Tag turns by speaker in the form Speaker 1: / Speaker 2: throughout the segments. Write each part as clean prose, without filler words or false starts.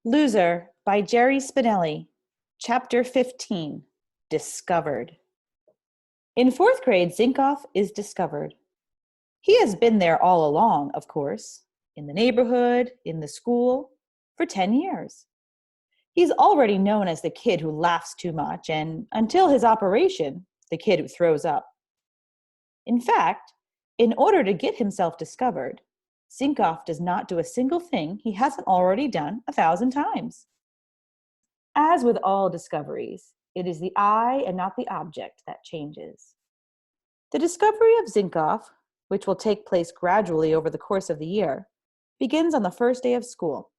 Speaker 1: Loser by Jerry Spinelli. Chapter 15. Discovered. In fourth grade, Zinkoff is discovered. He has been there all along, of course, in the neighborhood, in the school, for 10 years. He's already known as the kid who laughs too much and, until his operation, the kid who throws up. In fact, in order to get himself discovered, Zinkoff does not do a single thing he hasn't already done 1,000 times. As with all discoveries, it is the eye and not the object that changes. The discovery of Zinkoff, which will take place gradually over the course of the year, begins on the first day of school.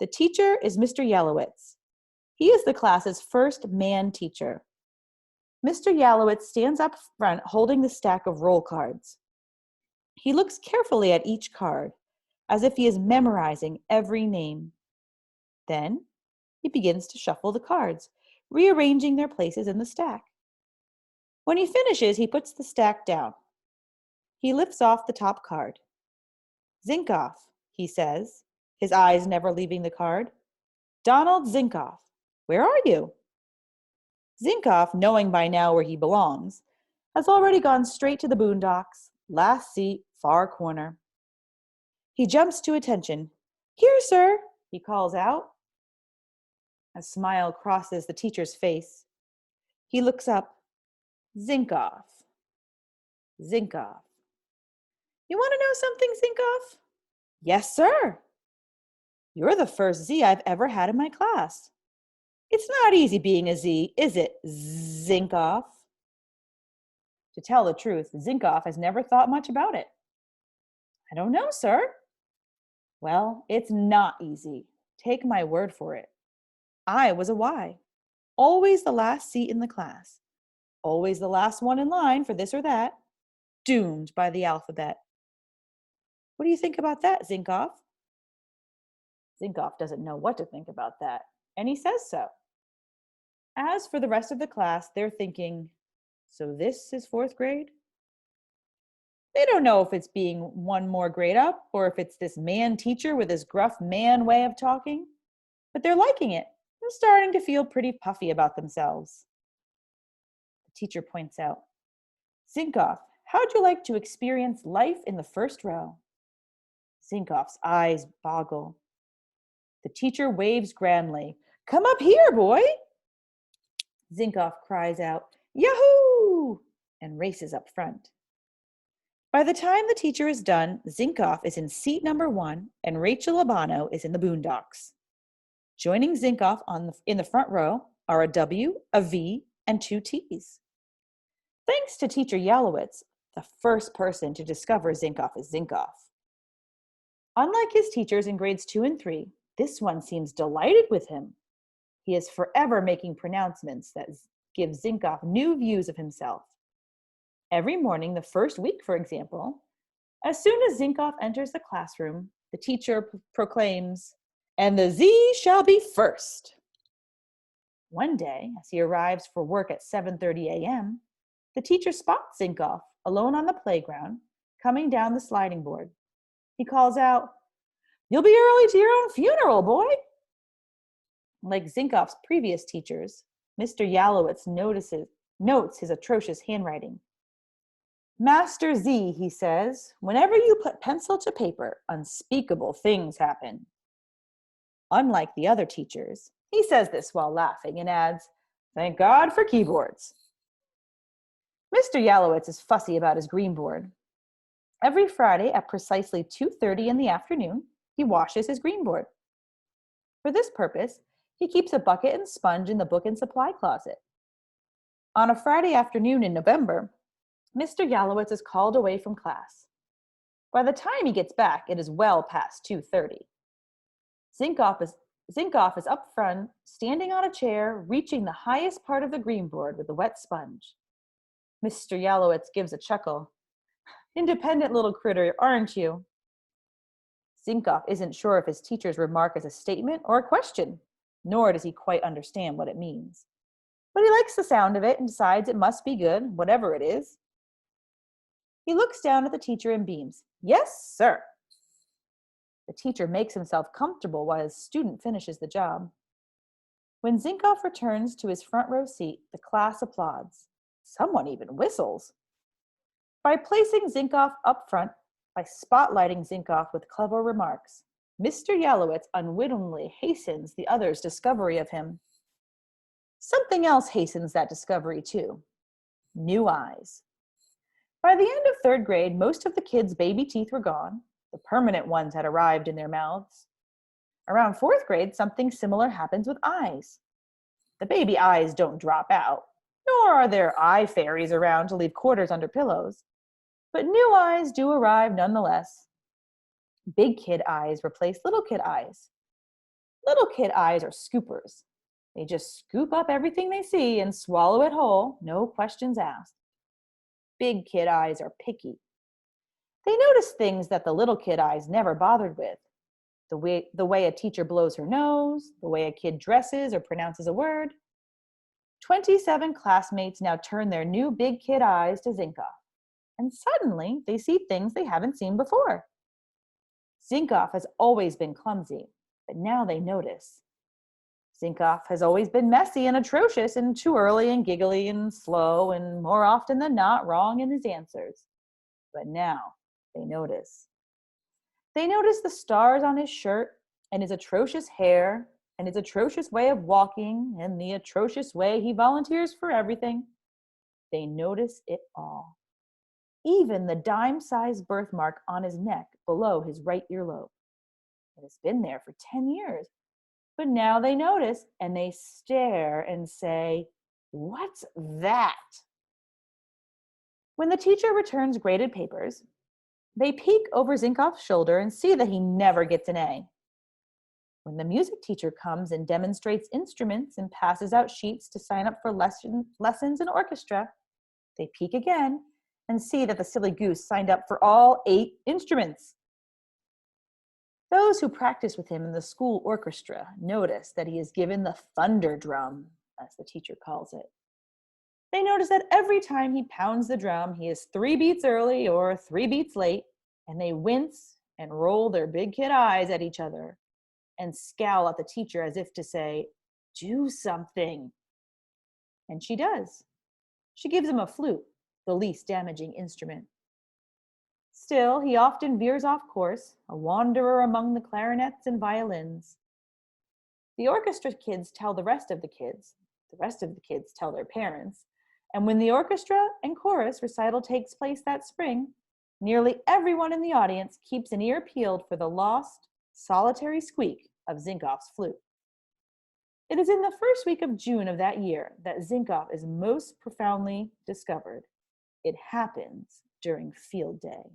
Speaker 1: The teacher is Mr. Yalowitz. He is the class's first man teacher. Mr. Yalowitz stands up front holding the stack of roll cards. He looks carefully at each card, as if he is memorizing every name. Then he begins to shuffle the cards, rearranging their places in the stack. When he finishes, he puts the stack down. He lifts off the top card. "Zinkoff," he says, his eyes never leaving the card. "Donald Zinkoff, where are you?" Zinkoff, knowing by now where he belongs, has already gone straight to the boondocks, last seat, far corner. He jumps to attention. "Here, sir," he calls out. A smile crosses the teacher's face. He looks up. Zinkoff. Zinkoff. "You want to know something, Zinkoff?" "Yes, sir." "You're the first Z I've ever had in my class. It's not easy being a Z, is it, Zinkoff?" To tell the truth, Zinkoff has never thought much about it. "I don't know, sir." "Well, it's not easy. Take my word for it. I was a Y, always the last seat in the class, always the last one in line for this or that, doomed by the alphabet. What do you think about that, Zinkoff?" Zinkoff doesn't know what to think about that, and he says so. As for the rest of the class, they're thinking, so this is fourth grade? They don't know if it's being one more grade up or if it's this man teacher with his gruff man way of talking, but they're liking it and starting to feel pretty puffy about themselves. The teacher points out, "Zinkoff, how'd you like to experience life in the first row?" Zinkoff's eyes boggle. The teacher waves grandly, "Come up here, boy." Zinkoff cries out, "Yahoo!" and races up front. By the time the teacher is done, Zinkoff is in seat number 1 and Rachel Albano is in the boondocks. Joining Zinkoff in the front row are a W, a V, and 2 T's. Thanks to teacher Yalowitz, the first person to discover Zinkoff is Zinkoff. Unlike his teachers in grades 2 and 3, this one seems delighted with him. He is forever making pronouncements that give Zinkoff new views of himself. Every morning, the first week, for example, as soon as Zinkoff enters the classroom, the teacher proclaims, "And the Z shall be first." One day, as he arrives for work at 7:30 a.m., the teacher spots Zinkoff alone on the playground, coming down the sliding board. He calls out, "You'll be early to your own funeral, boy." Like Zinkoff's previous teachers, Mr. Yalowitz notes his atrocious handwriting. "Master Z," he says, "whenever you put pencil to paper, unspeakable things happen." Unlike the other teachers, he says this while laughing and adds, "Thank God for keyboards." Mr. Yalowitz is fussy about his green board. Every Friday at precisely 2:30 in the afternoon, he washes his green board. For this purpose, he keeps a bucket and sponge in the book and supply closet. On a Friday afternoon in November, Mr. Yalowitz is called away from class. By the time he gets back, it is well past 2:30. Zinkoff is up front, standing on a chair, reaching the highest part of the green board with a wet sponge. Mr. Yalowitz gives a chuckle. "Independent little critter, aren't you?" Zinkoff isn't sure if his teacher's remark is a statement or a question, nor does he quite understand what it means. But he likes the sound of it and decides it must be good, whatever it is. He looks down at the teacher and beams. "Yes, sir." The teacher makes himself comfortable while his student finishes the job. When Zinkoff returns to his front row seat, the class applauds. Someone even whistles. By placing Zinkoff up front, by spotlighting Zinkoff with clever remarks, Mr. Yalowitz unwittingly hastens the others' discovery of him. Something else hastens that discovery too. New eyes. By the end of third grade, most of the kids' baby teeth were gone. The permanent ones had arrived in their mouths. Around fourth grade, something similar happens with eyes. The baby eyes don't drop out, nor are there eye fairies around to leave quarters under pillows. But new eyes do arrive nonetheless. Big kid eyes replace little kid eyes. Little kid eyes are scoopers. They just scoop up everything they see and swallow it whole, no questions asked. Big kid eyes are picky. They notice things that the little kid eyes never bothered with. The way a teacher blows her nose, the way a kid dresses or pronounces a word. 27 classmates now turn their new big kid eyes to Zinkoff, and suddenly they see things they haven't seen before. Zinkoff has always been clumsy, but now they notice. Zinkoff has always been messy and atrocious and too early and giggly and slow and more often than not wrong in his answers. But now they notice. They notice the stars on his shirt and his atrocious hair and his atrocious way of walking and the atrocious way he volunteers for everything. They notice it all. Even the dime-sized birthmark on his neck below his right earlobe. It has been there for 10 years. But now they notice and they stare and say, "What's that?" When the teacher returns graded papers, they peek over Zinkoff's shoulder and see that he never gets an A. When the music teacher comes and demonstrates instruments and passes out sheets to sign up for lessons in orchestra, they peek again and see that the silly goose signed up for all 8 instruments. Those who practice with him in the school orchestra notice that he is given the thunder drum, as the teacher calls it. They notice that every time he pounds the drum, he is 3 beats early or 3 beats late, and they wince and roll their big kid eyes at each other and scowl at the teacher as if to say, "Do something." And she does. She gives him a flute, the least damaging instrument. Still, he often veers off course, a wanderer among the clarinets and violins. The orchestra kids tell the rest of the kids tell their parents, and when the orchestra and chorus recital takes place that spring, nearly everyone in the audience keeps an ear peeled for the lost, solitary squeak of Zinkoff's flute. It is in the first week of June of that year that Zinkoff is most profoundly discovered. It happens during field day.